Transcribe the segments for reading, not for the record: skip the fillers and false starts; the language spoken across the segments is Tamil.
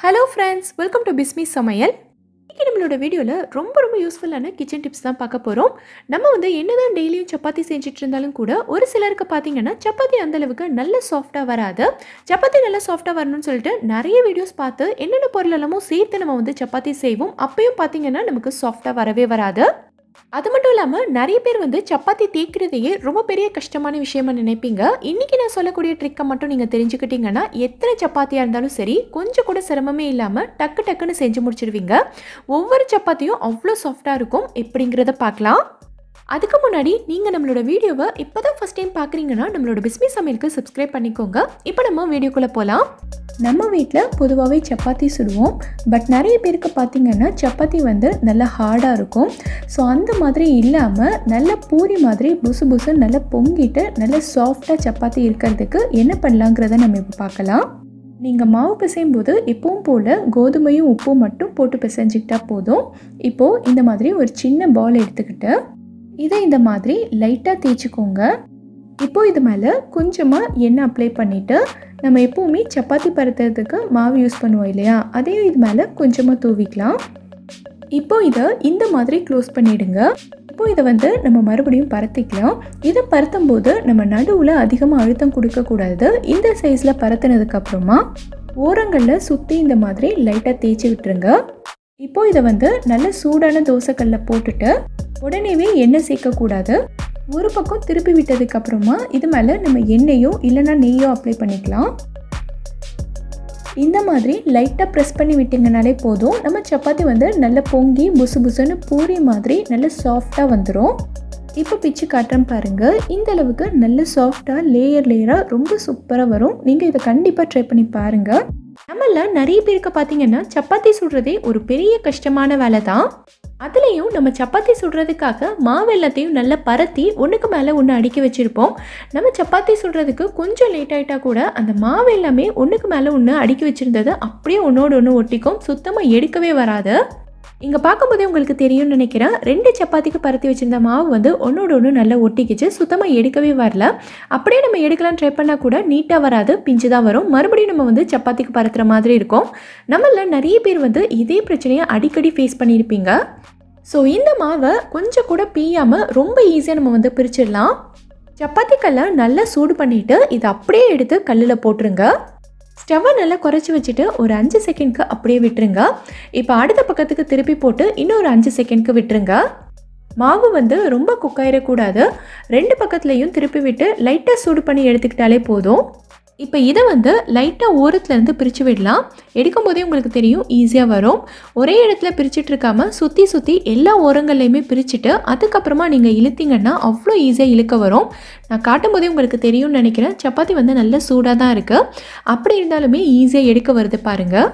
Hello friends, welcome to Samayal. இன்னைக்கு நம்மளோட வீடியோல ரொம்ப யூஸ்ஃபுல்லான கிச்சன் டிப்ஸ் தான் பார்க்க போறோம். நம்ம என்னதான் டெய்லியும் சப்பாத்தி செஞ்சிட்டு இருந்தாலும் கூட ஒரு சிலருக்கு பாத்தீங்கன்னா சப்பாத்தி அந்த அளவுக்கு நல்ல சாஃப்ட்டா வராது. சப்பாத்தி நல்ல சாஃப்ட்டா வரணும்னு சொல்லிட்டு நிறைய வீடியோஸ் பார்த்து என்னென்ன பொருள் எல்லாமோ சேர்த்து நம்ம சப்பாத்தி செய்வோம். அப்பயும் பாத்தீங்கன்னா நமக்கு சாஃப்ட்டா வரவே வராது. அது மட்டும் இல்லாம நிறைய பேர் சப்பாத்தி தேய்க்கிறதையே ரொம்ப பெரிய கஷ்டமான விஷயமா நினைப்பீங்க. இன்னைக்கு நான் சொல்லக்கூடிய ட்ரிக்கை மட்டும் நீங்க தெரிஞ்சுக்கிட்டீங்கன்னா எத்தனை சப்பாத்தியா இருந்தாலும் சரி கொஞ்சம் கூட சிரமமே இல்லாம டக்கு டக்குன்னு செஞ்சு முடிச்சிடுவீங்க. ஒவ்வொரு சப்பாத்தியும் அவ்வளோ சாஃப்டா இருக்கும். எப்படிங்கிறத பார்க்கலாம். அதுக்கு முன்னாடி நீங்கள் நம்மளோட வீடியோவை இப்போ தான் ஃபஸ்ட் டைம் பார்க்குறீங்கன்னா நம்மளோட பிஸ்மி சமையலுக்கு சப்ஸ்கிரைப் பண்ணிக்கோங்க. இப்போ நம்ம வீடியோக்குள்ளே போகலாம். நம்ம வீட்டில் பொதுவாகவே சப்பாத்தி சுடுவோம். பட் நிறைய பேருக்கு பார்த்திங்கன்னா சப்பாத்தி நல்லா ஹார்டாக இருக்கும். ஸோ அந்த மாதிரி இல்லாமல் நல்ல பூரி மாதிரி புசு புசு நல்லா பொங்கிட்டு நல்ல சாஃப்டாக சப்பாத்தி இருக்கிறதுக்கு என்ன பண்ணலாங்கிறத நம்ம இப்போ பார்க்கலாம். நீங்கள் மாவு பிசையும் போது எப்பவும் போல் கோதுமையும் உப்பும் மட்டும் போட்டு பிசைஞ்சிக்கிட்டா போதும். இப்போது இந்த மாதிரி ஒரு சின்ன பால் எடுத்துக்கிட்டு இதை இந்த மாதிரி லைட்டாக தேய்ச்சிக்கோங்க. இப்போது இது மேலே கொஞ்சமாக எண்ணெய் அப்ளை பண்ணிவிட்டு நம்ம எப்போவுமே சப்பாத்தி பரத்துறதுக்கு மாவு யூஸ் பண்ணுவோம் இல்லையா, அதையும் இது மேலே கொஞ்சமாக தூவிக்கலாம். இப்போது இதை இந்த மாதிரி க்ளோஸ் பண்ணிவிடுங்க. இப்போது இதை நம்ம மறுபடியும் பரத்திக்கலாம். இதை பரத்தும் போது நம்ம நடுவில் அதிகமாக அழுத்தம் கொடுக்கக்கூடாது. இந்த சைஸில் பரத்துனதுக்கப்புறமா ஓரங்களில் சுற்றி இந்த மாதிரி லைட்டாக தேய்ச்சி விட்டுருங்க. இப்போது இதை நல்ல சூடான தோசைக்கல்ல போட்டுட்டு உடனேவே எண்ணெய் சேர்க்கக்கூடாது. ஒரு பக்கம் திருப்பி விட்டதுக்கப்புறமா இது மேலே நம்ம எண்ணெயோ இல்லைன்னா நெய்யோ அப்ளை பண்ணிக்கலாம். இந்த மாதிரி லைட்டாக ப்ரெஸ் பண்ணி விட்டிங்கனாலே போதும். நம்ம சப்பாத்தி நல்லா பொங்கி புசு புசுன்னு பூரி மாதிரி நல்ல சாஃப்டாக வந்துடும். இப்போ பிச்சு காட்டுறேன் பாருங்கள். இந்த அளவுக்கு நல்ல சாஃப்டாக லேயராக ரொம்ப சூப்பராக வரும். நீங்கள் இதை கண்டிப்பாக ட்ரை பண்ணி பாருங்கள். நம்மள நிறைய பேருக்கு பார்த்தீங்கன்னா சப்பாத்தி சுடுறதே ஒரு பெரிய கஷ்டமான வேலை தான். அதுலேயும் நம்ம சப்பாத்தி சுடுறதுக்காக மாவு எல்லாத்தையும் நல்லா பரத்தி ஒன்றுக்கு மேலே ஒன்று அடுக்கி வச்சுருப்போம். நம்ம சப்பாத்தி சுடுறதுக்கு கொஞ்சம் லேட் ஆகிட்டா கூட அந்த மாவு எல்லாமே ஒன்றுக்கு மேலே ஒன்று அடுக்கி வச்சுருந்தது அப்படியே ஒன்றோடு ஒன்று ஒட்டிக்கும். சுத்தமாக எடுக்கவே வராது. இங்கே பார்க்கும்போதே உங்களுக்கு தெரியும்னு நினைக்கிறேன். 2 சப்பாத்திக்கு பரத்தி வச்சுருந்த மாவு ஒன்றோடு ஒன்று நல்லா ஒட்டிக்கிச்சு. சுத்தமாக எடுக்கவே வரல. அப்படியே நம்ம எடுக்கலான்னு ட்ரை பண்ணால் கூட நீட்டாக வராது, பிஞ்சு தான் வரும். மறுபடியும் நம்ம சப்பாத்திக்கு பரத்துற மாதிரி இருக்கும். நம்மள நிறைய பேர் இதே பிரச்சனையை அடிக்கடி ஃபேஸ் பண்ணியிருப்பீங்க. ஸோ இந்த மாவை கொஞ்சம் கூட பீயாமல் ரொம்ப ஈஸியாக நம்ம பிரிச்சிடலாம். சப்பாத்தி கல்லை நல்லா சூடு பண்ணிவிட்டு இதை அப்படியே எடுத்து கல்லில் போட்டுருங்க. ஸ்டவ்வை நல்லா குறைச்சி வச்சுட்டு ஒரு 5 செகண்ட்க்கு அப்படியே விட்டுருங்க. இப்போ அடுத்த பக்கத்துக்கு திருப்பி போட்டு இன்னொரு 5 செகண்ட்க்கு விட்டுருங்க. மாவு ரொம்ப குக்காயிடக்கூடாது. 2 பக்கத்துலேயும் திருப்பி விட்டு லைட்டாக சூடு பண்ணி எடுத்துக்கிட்டாலே போதும். இப்போ இதை லைட்டாக ஓரத்துலேருந்து பிரித்து விடலாம். எடுக்கும் போதே உங்களுக்கு தெரியும் ஈஸியாக வரும். ஒரே இடத்துல பிரிச்சுட்டு இருக்காமல் சுற்றி எல்லா ஓரங்கள்லையுமே பிரிச்சுட்டு அதுக்கப்புறமா நீங்கள் இழுத்தீங்கன்னா அவ்வளோ ஈஸியாக இழுக்க வரும். நான் காட்டும் போதே உங்களுக்கு தெரியும்னு நினைக்கிறேன். சப்பாத்தி நல்ல சூடாக தான் இருக்குது. அப்படி இருந்தாலுமே ஈஸியாக எடுக்க வருது பாருங்கள்.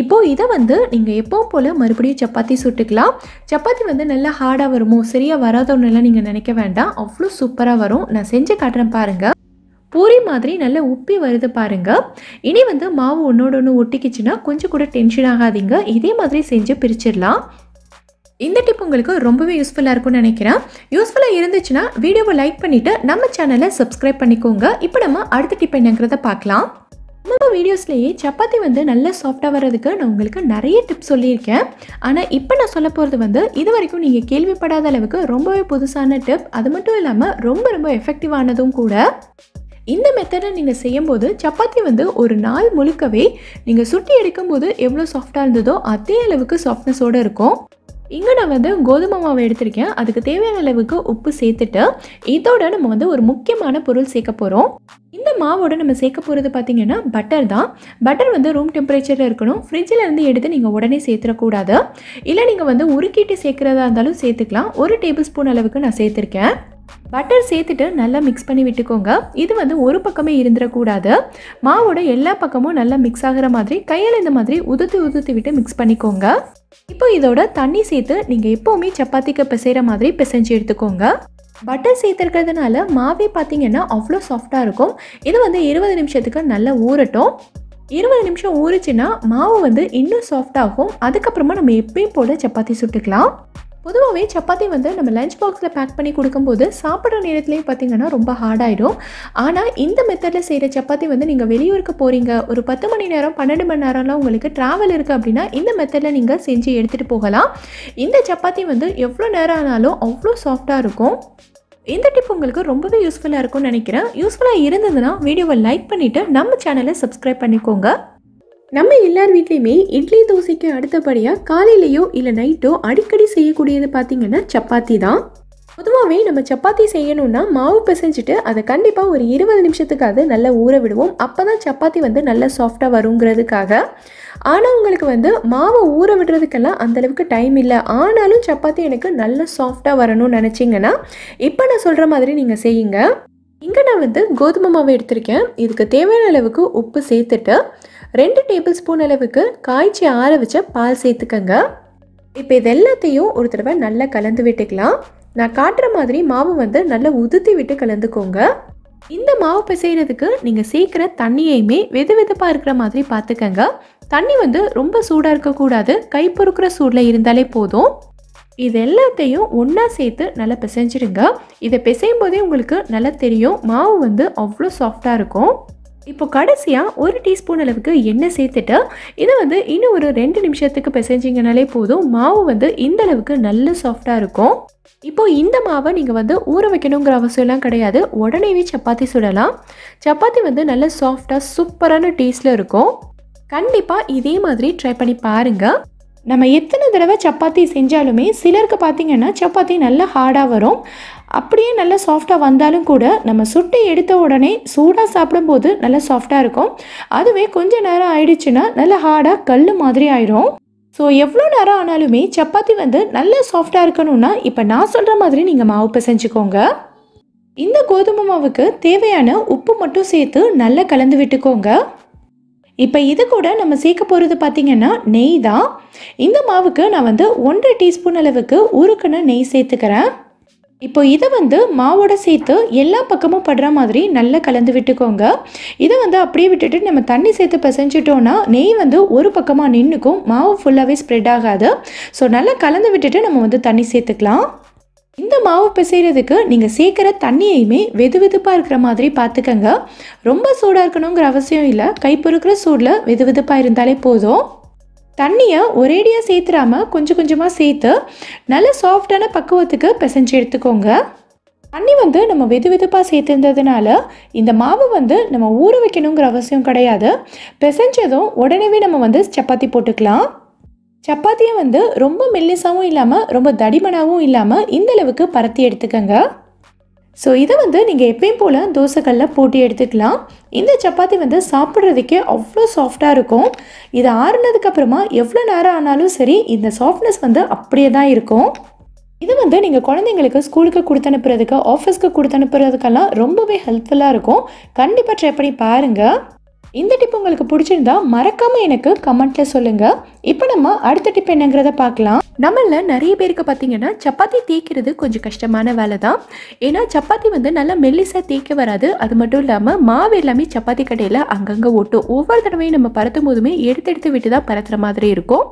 இப்போது இதை நீங்கள் எப்பவும் போல் மறுபடியும் சப்பாத்தி சுட்டுக்கலாம். சப்பாத்தி நல்லா ஹார்டாக வருமோ சரியாக வராதோன்னெல்லாம் நீங்கள் நினைக்க வேண்டாம். அவ்வளோ சூப்பராக வரும். நான் செஞ்சு காட்டுறேன் பாருங்கள். பூரி மாதிரி நல்லா உப்பி வருது பாருங்கள். இனி மாவு ஒன்றோடு ஒன்று ஒட்டிக்கிச்சுன்னா கொஞ்சம் கூட டென்ஷன் ஆகாதீங்க. இதே மாதிரி செஞ்சு பிரிச்சிடலாம். இந்த டிப் உங்களுக்கு ரொம்பவே யூஸ்ஃபுல்லாக இருக்கும்னு நினைக்கிறேன். யூஸ்ஃபுல்லாக இருந்துச்சுன்னா வீடியோவை லைக் பண்ணிவிட்டு நம்ம சேனலை சப்ஸ்கிரைப் பண்ணிக்கோங்க. இப்போ நம்ம அடுத்த டிப் என்னங்கிறத பார்க்கலாம். நம்ம வீடியோஸ்லேயே சப்பாத்தி நல்லா சாஃப்டாக வர்றதுக்கு நான் உங்களுக்கு நிறைய டிப்ஸ் சொல்லியிருக்கேன். ஆனால் இப்போ நான் சொல்ல போகிறது இது வரைக்கும் நீங்கள் கேள்விப்படாத அளவுக்கு ரொம்பவே புதுசான டிப். அது மட்டும் இல்லாமல் ரொம்ப எஃபெக்டிவானதும் கூட. இந்த மெத்தடை நீங்கள் செய்யும்போது சப்பாத்தி ஒரு நாள் முழுக்கவே நீங்கள் சுட்டி எடுக்கும்போது எவ்வளோ சாஃப்டாக இருந்ததோ அதே அளவுக்கு சாஃப்ட்னஸோடு இருக்கும். இங்கே நான் கோதுமை மாவு எடுத்திருக்கேன். அதுக்கு தேவையான அளவுக்கு உப்பு சேர்த்துட்டு இதோட நம்ம ஒரு முக்கியமான பொருள் சேர்க்க போகிறோம். இந்த மாவோட நம்ம சேர்க்க போகிறது பார்த்திங்கன்னா பட்டர் தான். பட்டர் ரூம் டெம்பரேச்சரில் இருக்கணும். ஃப்ரிட்ஜில் இருந்து எடுத்து நீங்கள் உடனே சேர்த்துடக்கூடாது. இல்லை நீங்கள் உருக்கிட்டு சேர்க்குறதா இருந்தாலும் சேர்த்துக்கலாம். 1 டேபிள் ஸ்பூன் அளவுக்கு நான் சேர்த்துருக்கேன். பட்டர் சேர்த்துட்டு நல்லா மிக்ஸ் பண்ணி விட்டுக்கோங்க. இது ஒரு பக்கமே இருந்துடக்கூடாது. மாவோட எல்லா பக்கமும் நல்லா மிக்ஸ் ஆகிற மாதிரி கையில் இந்த மாதிரி உதுத்து விட்டு மிக்ஸ் பண்ணிக்கோங்க. இப்போ இதோட தண்ணி சேர்த்து நீங்கள் எப்போவுமே சப்பாத்திக்கு பிசைகிற மாதிரி பிசைஞ்சு எடுத்துக்கோங்க. பட்டர் சேர்த்துருக்கிறதுனால மாவே பார்த்தீங்கன்னா அவ்வளோ சாஃப்டாக இருக்கும். இது 20 நிமிஷத்துக்கு நல்லா ஊறட்டும். 20 நிமிஷம் ஊறிச்சுன்னா மாவு இன்னும் சாஃப்டாகும். அதுக்கப்புறமா நம்ம எப்பயும் போல சப்பாத்தி சுட்டுக்கலாம். பொதுவாகவே சப்பாத்தி வந்து நம்ம லஞ்ச் பாக்ஸில் பேக் பண்ணி கொடுக்கும்போது சாப்பிட்ற நேரத்துலேயும் பார்த்திங்கன்னா ரொம்ப ஹார்டாயிடும். ஆனால் இந்த மெத்தடில் செய்கிற சப்பாத்தி வந்து நீங்கள் வெளியூருக்கு போகிறீங்க, ஒரு 10 மணி நேரம் 12 மணி நேரம்லாம் உங்களுக்கு ட்ராவல் இருக்குது அப்படின்னா இந்த மெத்தடில் நீங்கள் செஞ்சு எடுத்துகிட்டு போகலாம். இந்த சப்பாத்தி வந்து எவ்வளோ நேரம் ஆனாலும் அவ்வளோ சாஃப்டாக இருக்கும். இந்த டிப் உங்களுக்கு ரொம்பவே யூஸ்ஃபுல்லாக இருக்கும்னு நினைக்கிறேன். யூஸ்ஃபுல்லாக இருந்ததுன்னா வீடியோவை லைக் பண்ணிவிட்டு நம்ம சேனலை சப்ஸ்கிரைப் பண்ணிக்கோங்க. நம்ம எல்லார் வீட்லேயுமே இட்லி தோசைக்கு அடுத்தபடியாக காலையிலையோ இல்லை நைட்டோ அடிக்கடி செய்யக்கூடியது பார்த்திங்கன்னா சப்பாத்தி தான். பொதுவாகவே நம்ம சப்பாத்தி செய்யணுன்னா மாவு பிசைஞ்சிட்டு அதை கண்டிப்பாக ஒரு 20 நிமிஷத்துக்காவது நல்லா ஊற விடுவோம். அப்போ தான் சப்பாத்தி வந்து நல்லா சாஃப்டாக வருங்கிறதுக்காக. ஆனால் உங்களுக்கு வந்து மாவை ஊற விடுறதுக்கெல்லாம் அந்தளவுக்கு டைம் இல்லை, ஆனாலும் சப்பாத்தி எனக்கு நல்லா சாஃப்டாக வரணும்னு நினச்சிங்கன்னா இப்போ நான் சொல்கிற மாதிரி நீங்கள் செய்யுங்க. இங்கே நான் வந்து கோதுமை மாவு எடுத்திருக்கேன். இதுக்கு தேவையான அளவுக்கு உப்பு சேர்த்துட்டு 2 டேபிள் ஸ்பூன் அளவுக்கு காய்ச்சி ஆற வச்ச பால் சேர்த்துக்கங்க. இப்போ இது எல்லாத்தையும் ஒரு தடவை நல்லா கலந்து விட்டுக்கலாம். நான் காட்டுற மாதிரி மாவு வந்து நல்லா உதுத்தி விட்டு கலந்துக்கோங்க. இந்த மாவு பிசைகிறதுக்கு நீங்கள் சேர்க்குற தண்ணியையுமே வெது வெதுப்பாக இருக்கிற மாதிரி பார்த்துக்கங்க. தண்ணி வந்து ரொம்ப சூடாக இருக்கக்கூடாது, கை பொறுக்கிற சூடில் இருந்தாலே போதும். இது எல்லாத்தையும் ஒன்றா சேர்த்து நல்லா பிசைஞ்சிடுங்க. இதை பிசையும் போதே உங்களுக்கு நல்லா தெரியும் மாவு வந்து அவ்வளோ சாஃப்டாக இருக்கும். இப்போ கடைசியாக 1 டீஸ்பூன் அளவுக்கு எண்ணெய் சேர்த்துட்டு இதை வந்து இன்னும் ஒரு 2 நிமிஷத்துக்கு பிசைஞ்சிங்கனாலே போதும். மாவு வந்து இந்த அளவுக்கு நல்ல சாஃப்டாக இருக்கும். இப்போது இந்த மாவை நீங்கள் வந்து ஊற வைக்கணுங்கிற அவசியம்லாம் கிடையாது, உடனேவே சப்பாத்தி சுடலாம். சப்பாத்தி வந்து நல்ல சாஃப்டாக சூப்பரான டேஸ்ட்டில் இருக்கும். கண்டிப்பாக இதே மாதிரி ட்ரை பண்ணி பாருங்கள். நம்ம எத்தனை தடவை சப்பாத்தி செஞ்சாலுமே சிலருக்கு பார்த்திங்கன்னா சப்பாத்தி நல்லா ஹார்டாக வரும். அப்படியே நல்லா சாஃப்டாக வந்தாலும் கூட நம்ம சுட்டு எடுத்த உடனே சூடாக சாப்பிடும்போது நல்லா சாஃப்டாக இருக்கும். அதுவே கொஞ்சம் நேரம் ஆயிடுச்சுன்னா நல்லா ஹார்டாக கல் மாதிரி ஆயிரும். ஸோ எவ்வளோ நேரம் ஆனாலுமே சப்பாத்தி வந்து நல்லா சாஃப்டாக இருக்கணும்னா இப்போ நான் சொல்கிற மாதிரி நீங்கள் மாவு பிசைஞ்சுக்கோங்க. இந்த கோதுமை மாவுக்கு தேவையான உப்பு மட்டும் சேர்த்து நல்லா கலந்து விட்டுக்கோங்க. இப்போ இது கூட நம்ம சேர்க்க போகிறது பார்த்திங்கன்னா நெய் தான். இந்த மாவுக்கு நான் வந்து 1.5 டீஸ்பூன் அளவுக்கு உருக்குன நெய் சேர்த்துக்கிறேன். இப்போ இதை வந்து மாவோட சேர்த்து எல்லா பக்கமும் படுற மாதிரி நல்லா கலந்து விட்டுக்கோங்க. இதை வந்து அப்படியே விட்டுட்டு நம்ம தண்ணி சேர்த்து பிசைஞ்சிட்டோன்னா நெய் வந்து ஒரு பக்கமாக நின்றுக்கும், மாவு ஃபுல்லாகவே ஸ்ப்ரெட் ஆகாது. ஸோ நல்லா கலந்து விட்டுட்டு நம்ம வந்து தண்ணி சேர்த்துக்கலாம். இந்த மாவு பிசைகிறதுக்கு நீங்கள் சேர்க்குற தண்ணியையுமே வெது வெதுப்பாக இருக்கிற மாதிரி பார்த்துக்கங்க. ரொம்ப சூடாக இருக்கணுங்கிற அவசியம் இல்லை, கை பொறுக்கிற சூடில் வெது வெதுப்பாக இருந்தாலே போதும். தண்ணியை ஒரேடியாக சேர்த்துறாமல் கொஞ்சம் கொஞ்சமாக சேர்த்து நல்ல சாஃப்டான பக்குவத்துக்கு பிசைஞ்சு எடுத்துக்கோங்க. தண்ணி வந்து நம்ம வெது வெதுப்பாக சேர்த்துருந்ததுனால இந்த மாவு வந்து நம்ம ஊற வைக்கணுங்கிற அவசியம் கிடையாது. பிசைஞ்சதும் உடனே நம்ம வந்து சப்பாத்தி போட்டுக்கலாம். சப்பாத்தியை வந்து ரொம்ப மெல்லிசாவும் இல்லாமல் ரொம்ப தடிமனாகவும் இல்லாமல் இந்தளவுக்கு பரத்தி எடுத்துக்கங்க. ஸோ இதை வந்து நீங்கள் எப்பயும் போல் தோசைக்கல்ல போட்டு எடுத்துக்கலாம். இந்த சப்பாத்தி வந்து சாப்பிட்றதுக்கே அவ்வளோ சாஃப்டாக இருக்கும். இது ஆறுனதுக்கப்புறமா எவ்வளோ நேரம் ஆனாலும் சரி இந்த சாஃப்ட்னஸ் வந்து அப்படியே தான் இருக்கும். இது வந்து நீங்கள் குழந்தைங்களுக்கு ஸ்கூலுக்கு கொடுத்து அனுப்புறதுக்கு, ஆஃபீஸ்க்கு கொடுத்து அனுப்புறதுக்கெல்லாம் ரொம்பவே ஹெல்ப்ஃபுல்லாக இருக்கும். கண்டிப்பாக ட்ரை பண்ணி பாருங்கள். இந்த டிப் உங்களுக்கு பிடிச்சிருந்தா மறக்காமல் எனக்கு கமெண்ட்டில் சொல்லுங்கள். இப்போ நம்ம அடுத்த டிப் என்னங்கிறத பார்க்கலாம். நம்மள நிறைய பேருக்கு பார்த்திங்கன்னா சப்பாத்தி தேய்க்கிறது கொஞ்சம் கஷ்டமான வேலை தான். ஏன்னா சப்பாத்தி வந்து நல்லா மெல்லிசாக தேய்க்க வராது. அது மட்டும் இல்லாமல் மாவு எல்லாமே சப்பாத்தி கட்டையில் அங்கங்கே ஒட்டும். ஒவ்வொரு தடவையும் நம்ம பரத்தும் போதுமே எடுத்து விட்டு தான் பரத்துற மாதிரி இருக்கும்.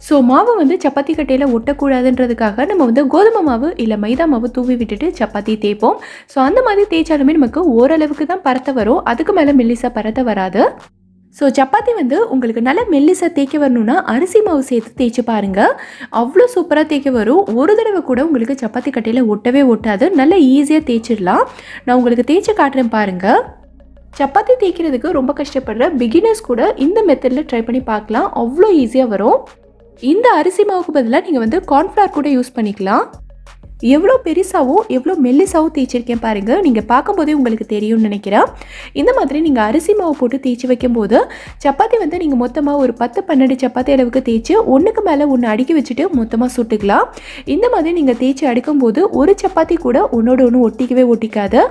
ஸோ மாவு வந்து சப்பாத்தி கட்டையில் ஒட்டக்கூடாதுன்றதுக்காக நம்ம வந்து கோதுமை மாவு இல்லை மைதா மாவு தூவி விட்டுட்டு சப்பாத்தி தேய்ப்போம். ஸோ அந்த மாதிரி தேய்ச்சாலுமே நமக்கு ஓரளவுக்கு தான் பரத்த வரும், அதுக்கு மேலே மெல்லிசாக பரத்த வராது. ஸோ சப்பாத்தி வந்து உங்களுக்கு நல்லா மெல்லிசாக தேய்க்க வரணும்னா அரிசி மாவு சேர்த்து தேய்ச்சி பாருங்கள், அவ்வளோ சூப்பராக தேய்க்க வரும். ஒரு தடவை கூட உங்களுக்கு சப்பாத்தி கட்டையில் ஒட்டவே ஒட்டாது, நல்லா ஈஸியாக தேய்ச்சிடலாம். நான் உங்களுக்கு தேய்ச்சி காட்டுறேன் பாருங்கள். சப்பாத்தி தேய்க்கிறதுக்கு ரொம்ப கஷ்டப்படுற பிகினர்ஸ் கூட இந்த மெத்தடில் ட்ரை பண்ணி பார்க்கலாம், அவ்வளோ ஈஸியாக வரும். இந்த அரிசி மாவுக்கு பதிலாக நீங்கள் வந்து கார்ன்ஃப்ளவர் கூட யூஸ் பண்ணிக்கலாம். எவ்வளோ பெருசாவோ எவ்வளோ மெல்லிசாவோ தேய்ச்சிருக்கேன் பாருங்கள், நீங்கள் பார்க்கும்போதே உங்களுக்கு தெரியும்னு நினைக்கிறேன். இந்த மாதிரி நீங்கள் அரிசி மாவு போட்டு தேய்ச்சி வைக்கும்போது சப்பாத்தி வந்து நீங்கள் மொத்தமாக ஒரு 10-12 சப்பாத்தி அளவுக்கு தேய்ச்சி ஒன்றுக்கு மேலே ஒன்று அடுக்கி வச்சுட்டு மொத்தமாக சுட்டுக்கலாம். இந்த மாதிரி நீங்கள் தேய்ச்சி அடுக்கும்போது ஒரு சப்பாத்தி கூட ஒன்றோட ஒன்று ஒட்டிக்கவே ஒட்டிக்காது.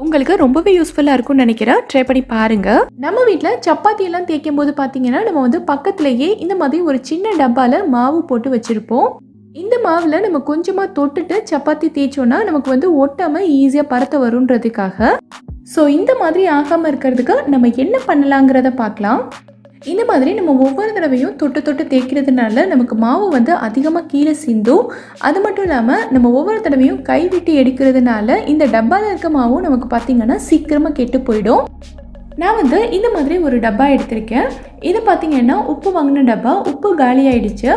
உங்களுக்கு ரொம்பவே யூஸ்ஃபுல்லாக இருக்கும்னு நினைக்கிறேன், ட்ரை பண்ணி பாருங்கள். நம்ம வீட்டில் சப்பாத்தியெல்லாம் தேய்க்கும் போது பார்த்தீங்கன்னா நம்ம வந்து பக்கத்துலேயே இந்த மாதிரி ஒரு சின்ன டப்பாவில் மாவு போட்டு வச்சுருப்போம். இந்த மாவில் நம்ம கொஞ்சமாக தொட்டுட்டு சப்பாத்தி தேய்ச்சோன்னா நமக்கு வந்து ஒட்டாமல் ஈஸியாக பரத்த வருன்றதுக்காக. ஸோ இந்த மாதிரி ஆகாமல் இருக்கிறதுக்கு நம்ம என்ன பண்ணலாங்கிறத பார்க்கலாம். இந்த மாதிரி நம்ம ஒவ்வொரு தடவையும் தொட்டு தொட்டு தேய்க்கிறதுனால நமக்கு மாவு வந்து அதிகமாக கீழே சிந்தும். அது மட்டும் இல்லாமல் நம்ம ஒவ்வொரு தடவையும் கைவிட்டு எடுக்கிறதுனால இந்த டப்பாவில் இருக்க மாவும் நமக்கு பார்த்திங்கன்னா சீக்கிரமாக கெட்டு போயிடும். நான் வந்து இந்த மாதிரி ஒரு டப்பா எடுத்திருக்கேன். இது பார்த்திங்கன்னா உப்பு வாங்கின டப்பா, உப்பு காலியாயிடுச்சு.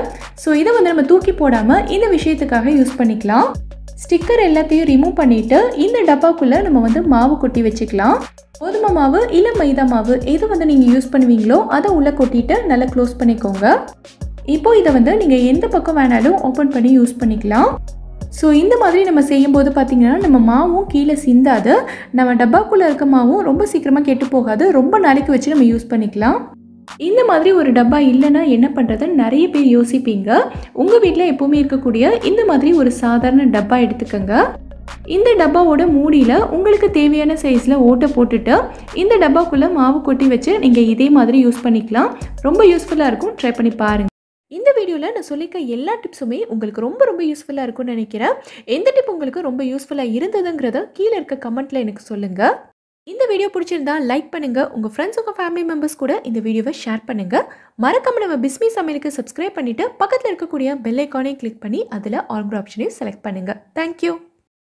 ஸோ இதை வந்து நம்ம தூக்கி போடாமல் இந்த விஷயத்துக்காக யூஸ் பண்ணிக்கலாம். ஸ்டிக்கர் எல்லாத்தையும் ரிமூவ் பண்ணிவிட்டு இந்த டப்பாக்குள்ளே நம்ம வந்து மாவு கொட்டி வச்சுக்கலாம். கோதுமை மாவு இல்லை மைதா மாவு எது வந்து நீங்கள் யூஸ் பண்ணுவீங்களோ அதை உள்ளே கொட்டிட்டு நல்லா க்ளோஸ் பண்ணிக்கோங்க. இப்போது இதை வந்து நீங்கள் எந்த பக்கம் வேணாலும் ஓப்பன் பண்ணி யூஸ் பண்ணிக்கலாம். ஸோ இந்த மாதிரி நம்ம செய்யும்போது பார்த்திங்கன்னா நம்ம மாவும் கீழே சிந்தாது, நம்ம டப்பாக்குள்ளே இருக்க மாவும் ரொம்ப சீக்கிரமாக கெட்டு போகாது, ரொம்ப நாளைக்கு வச்சு நம்ம யூஸ் பண்ணிக்கலாம். இந்த மாதிரி ஒரு டப்பா இல்லைன்னா என்ன பண்ணுறதுன்னு நிறைய பேர் யோசிப்பீங்க. உங்கள் வீட்டில் எப்போவுமே இருக்கக்கூடிய இந்த மாதிரி ஒரு சாதாரண டப்பா எடுத்துக்கோங்க. இந்த டப்பாவோட மூடியில் உங்களுக்கு தேவையான சைஸில் ஓட்டை போட்டுட்டு இந்த டப்பாக்குள்ளே மாவு கொட்டி வச்சு நீங்கள் இதே மாதிரி யூஸ் பண்ணிக்கலாம். ரொம்ப யூஸ்ஃபுல்லாக இருக்கும், ட்ரை பண்ணி பாருங்கள். இந்த வீடியோவில் நான் சொல்லியிருக்க எல்லா டிப்ஸுமே உங்களுக்கு ரொம்ப யூஸ்ஃபுல்லாக இருக்கும்னு நினைக்கிறேன். எந்த டிப் உங்களுக்கு ரொம்ப யூஸ்ஃபுல்லாக இருந்ததுங்கிறத கீழே இருக்க கமெண்ட்டில் எனக்கு சொல்லுங்கள். இந்த வீடியோ பிடிச்சிருந்தா லைக் பண்ணுங்கள். உங்கள் ஃப்ரெண்ட்ஸ், உங்கள் ஃபேமிலி மெம்பர்ஸ் கூட இந்த வீடியோவை ஷேர் பண்ணுங்கள். மறக்காம நம்ம பிஸ்மி சமையலுக்கு சப்ஸ்கிரைப் பண்ணிவிட்டு பக்கத்தில் இருக்கக்கூடிய பெல் ஐக்கானையும் கிளிக் பண்ணி அதில் ஆல் ஆப்ஷனையும் செலக்ட் பண்ணுங்கள். தேங்க்யூ.